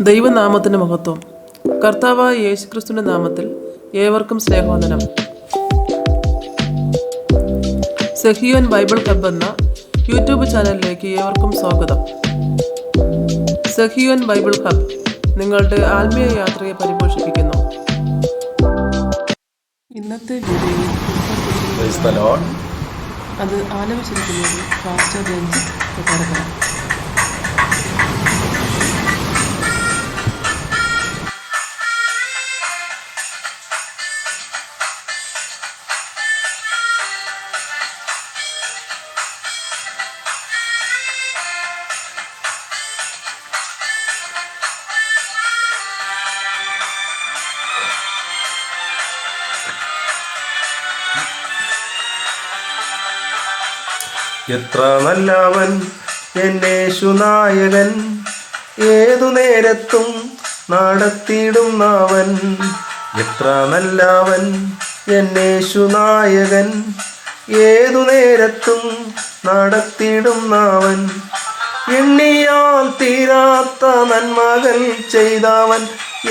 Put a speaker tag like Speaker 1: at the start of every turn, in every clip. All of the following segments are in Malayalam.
Speaker 1: ദൈവനാമത്തിന് മഹത്വം. കർത്താവായ യേശുക്രിസ്തുവിന്റെ നാമത്തിൽ ഏവർക്കും സ്നേഹവന്ദനം. സഹിയോൻ ബൈബിൾ ഹബ് എന്ന യൂട്യൂബ് ചാനലിലേക്ക് ഏവർക്കും സ്വാഗതം. സഹിയോൻ ബൈബിൾ ഹബ് നിങ്ങളുടെ ആത്മീയ യാത്രയെ പരിപോഷിപ്പിക്കുന്നു. ഇന്നത്തെ വീഡിയോയിൽ അത് ആലപിച്ചിരിക്കുന്നത് പാസ്റ്റർ രഞ്ജിത്ത് കൊട്ടാരക്കര.
Speaker 2: എത്ര നല്ലവൻ എന്നേശുനായകൻ, ഏതു നേരത്തും നടത്തിയിടുന്നവൻ. എത്ര നല്ലവൻ എന്നേശുനായകൻ, ഏതു നേരത്തും നടത്തിയിടുന്നവൻ. എണ്ണിയാൽ തീരാത്ത നന്മകൾ ചെയ്തവൻ,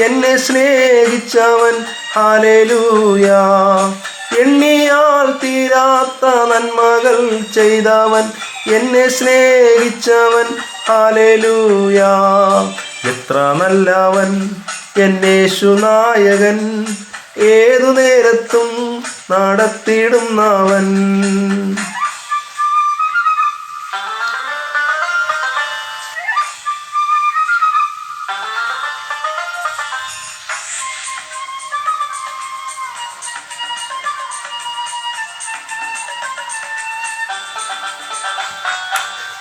Speaker 2: എന്നെ സ്നേഹിച്ചവൻ. ഹല്ലേലൂയാ. എണ്ണിയാൽ തീരാത്ത നന്മകൾ ചെയ്തവൻ, എന്നെ സ്നേഹിച്ചവൻ. ഹല്ലേലൂയാ. എത്ര നല്ലവൻ എന്നേശുനായകൻ, ഏതു നേരത്തും നടത്തിയിടുന്നവൻ.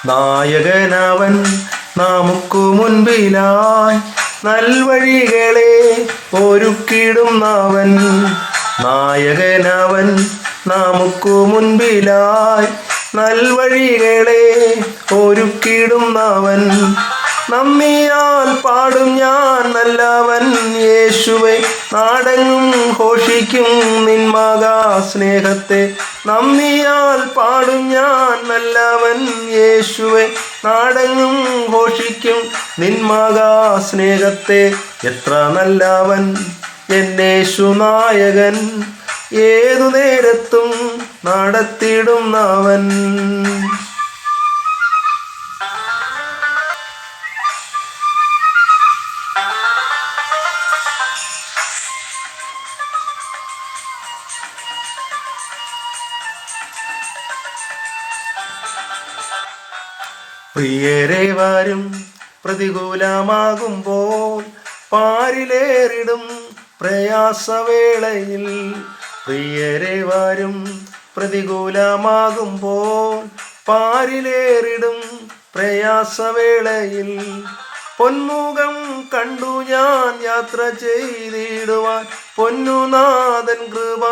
Speaker 2: നായകനവൻ നമുക്കു മുൻപിലായി നൽവഴികളെ ഒരുക്കിടുന്നവൻ. നായകനവൻ നമുക്കു മുൻപിലായി നൽവഴികളെ ഒരുക്കിടുന്നവൻ. നമ്മിയാൽ പാടും ഞാൻ നല്ലവൻ യേശുവേ, നാടെങ്ങും ഘോഷിക്കും നിൻ മഹാ സ്നേഹത്തെ. നമ്മിയാൽ പാടും ഞാൻ നല്ലവൻ യേശുവേ, നാടെങ്ങും ഘോഷിക്കും നിൻ മഹാ സ്നേഹത്തെ. എത്ര നല്ലവൻ എന്നേശുനായകൻ, ഏതു നേരത്തും നടത്തിയിടുന്നവൻ. പ്രിയരെ വരും പ്രതികൂലമാകുമ്പോൾ, പാരിലേറിടും പ്രയാസവേളയിൽ. പ്രിയരെ വരും പ്രതികൂലമാകുമ്പോൾ, പാരിലേറിടും പ്രയാസവേളയിൽ. പൊന്മുഖം കണ്ടു ഞാൻ യാത്ര ചെയ്തിടുവാൻ, പൊന്നുനാഥൻ കൃപ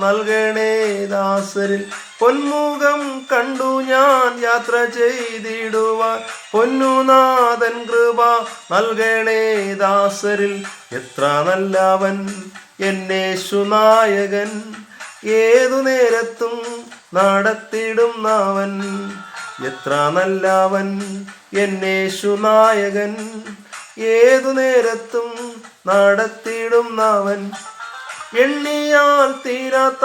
Speaker 2: നൽകണേ ദാസരിൽ. പൊന്മുഖം കണ്ടു ഞാൻ യാത്ര ചെയ്തിടുവാൻ, പൊന്നുനാഥൻ കൃപ നൽകണേ ദാസരിൽ. എത്ര നല്ലവൻ എന്നേശുനായകൻ, ഏതു നേരത്തും നടത്തിയിടുന്നവൻ. എത്ര നല്ലവൻ എന്നേശുനായകൻ, ഏതു നേരത്തും നടത്തിയിടുന്നവൻ. എണ്ണിയാൽ തീരാത്ത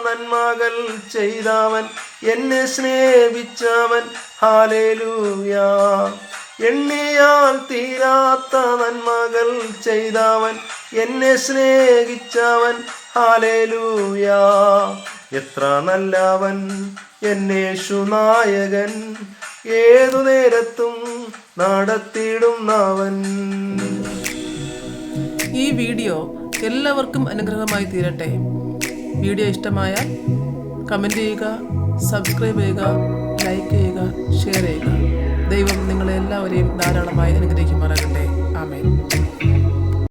Speaker 2: നന്മകൾ ചെയ്തവൻ, എന്നെ സ്നേഹിച്ചവൻ. ഹല്ലേലൂയാ. എണ്ണിയാൽ തീരാത്ത നന്മകൾ ചെയ്തവൻ, എന്നെ സ്നേഹിച്ചവൻ. ഹല്ലേലൂയാ. എത്ര നല്ലവൻ എന്നേശുനായകൻ, ഏതു നേരത്തും നടത്തിയിടുന്നവൻ.
Speaker 1: ഈ വീഡിയോ എല്ലാവർക്കും അനുഗ്രഹമായി തീരട്ടെ. വീഡിയോ ഇഷ്ടമായാൽ കമൻറ്റ് ചെയ്യുക, സബ്സ്ക്രൈബ് ചെയ്യുക, ലൈക്ക് ചെയ്യുക, ഷെയർ ചെയ്യുക. ദൈവം നിങ്ങളെല്ലാവരെയും ധാരാളമായി അനുഗ്രഹിക്കുമാറാകട്ടെ. ആമേൻ.